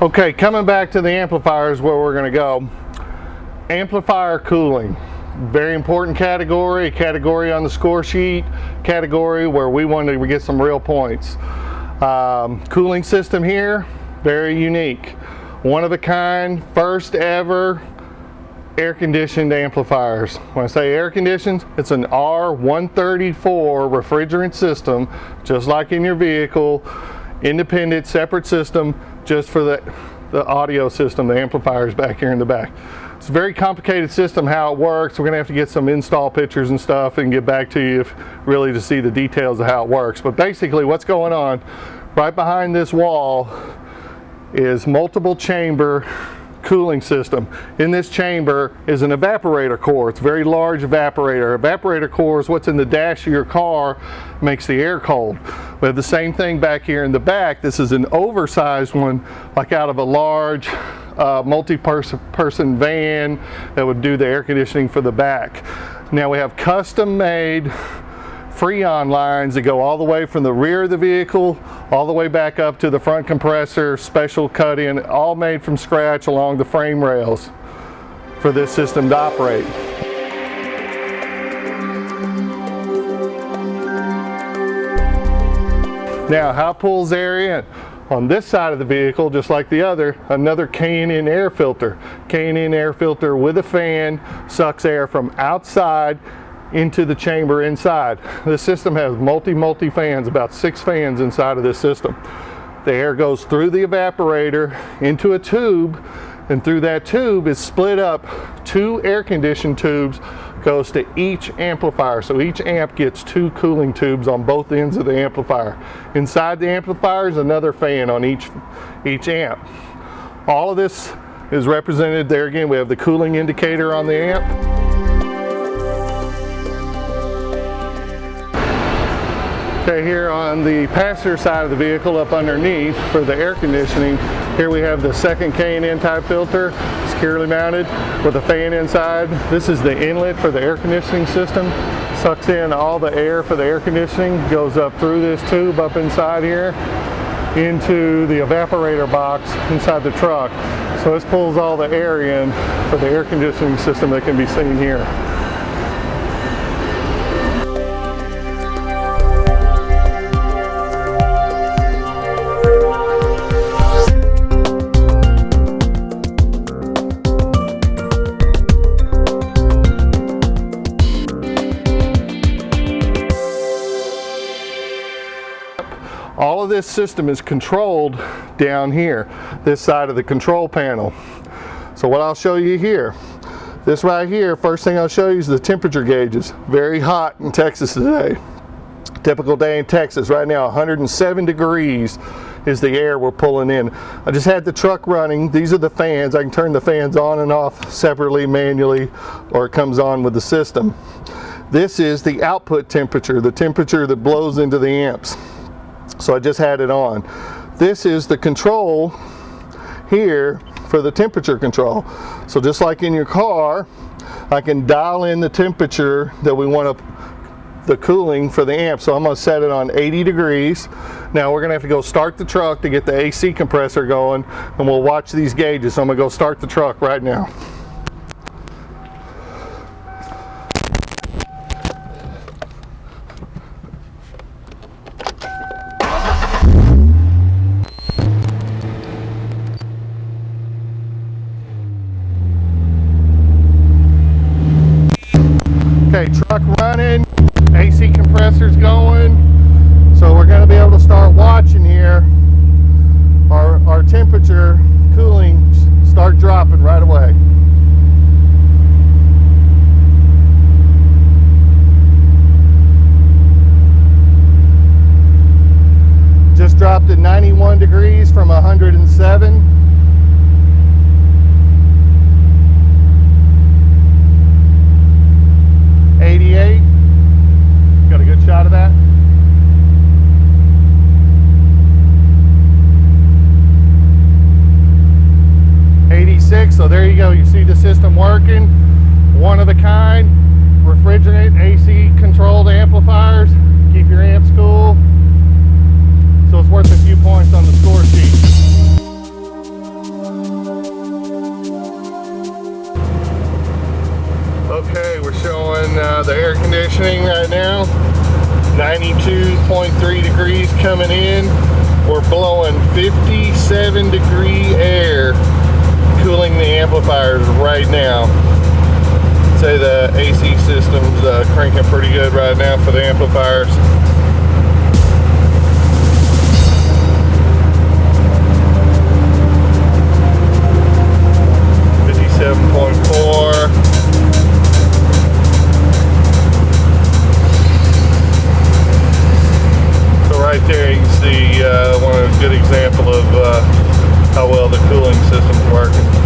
Okay, coming back to the amplifiers, where we're going to go. Amplifier cooling, very important category, a category on the score sheet, category where we want to get some real points. Cooling system here, very unique, one of a kind, first ever air conditioned amplifiers. When I say air conditioned, it's an R134 refrigerant system, just like in your vehicle, independent, separate system, just for the audio system, the amplifiers back here in the back. It's a very complicated system how it works. We're gonna have to get some install pictures and stuff and get back to you really to see the details of how it works. But basically what's going on, right behind this wall is multiple chamber cooling system. In this chamber is an evaporator core. It's a very large evaporator. Evaporator core is what's in the dash of your car, makes the air cold. We have the same thing back here in the back. This is an oversized one, like out of a large multi-person van that would do the air conditioning for the back. Now we have custom made Freon lines that go all the way from the rear of the vehicle all the way back up to the front compressor, special cut in, all made from scratch along the frame rails for this system to operate. Now, how it pulls air in? On this side of the vehicle, just like the other, another K&N air filter. K&N air filter with a fan sucks air from outside into the chamber inside. This system has multi fans, about 6 fans inside of this system. The air goes through the evaporator into a tube, and through that tube is split up 2 air conditioned tubes, goes to each amplifier. So each amp gets 2 cooling tubes on both ends of the amplifier. Inside the amplifier is another fan on each amp. All of this is represented there. Again, we have the cooling indicator on the amp. Okay, here on the passenger side of the vehicle, up underneath for the air conditioning, here we have the second K&N type filter, securely mounted with a fan inside. This is the inlet for the air conditioning system. Sucks in all the air for the air conditioning, goes up through this tube up inside here into the evaporator box inside the truck. So this pulls all the air in for the air conditioning system that can be seen here. All of this system is controlled down here, this side of the control panel. So what I'll show you here, this right here, first thing I'll show you is the temperature gauges. Very hot in Texas today. Typical day in Texas right now, 107 degrees is the air we're pulling in. I just had the truck running. These are the fans. I can turn the fans on and off separately, manually, or it comes on with the system. This is the output temperature, the temperature that blows into the amps. So I just had it on. This is the control here for the temperature control. So just like in your car, I can dial in the temperature that we want the cooling for the amp. So I'm going to set it on 80 degrees. Now we're going to have to go start the truck to get the AC compressor going, and we'll watch these gauges. So I'm going to go start the truck right now. Okay, truck running, AC compressor's going, so we're going to be able to start watching here our temperature cooling start dropping right away. Just dropped to 91 degrees from 107. Got a good shot of that. 86, so there you go. You see the system working. One of a kind, refrigerant, AC controlled amplifiers. Keep your amps cool. So it's worth a few points on the score sheet. 52.3 degrees coming in. We're blowing 57 degree air, cooling the amplifiers right now. I'd say the AC system's cranking pretty good right now for the amplifiers. Right there you can see one of a good example of how well the cooling system's working.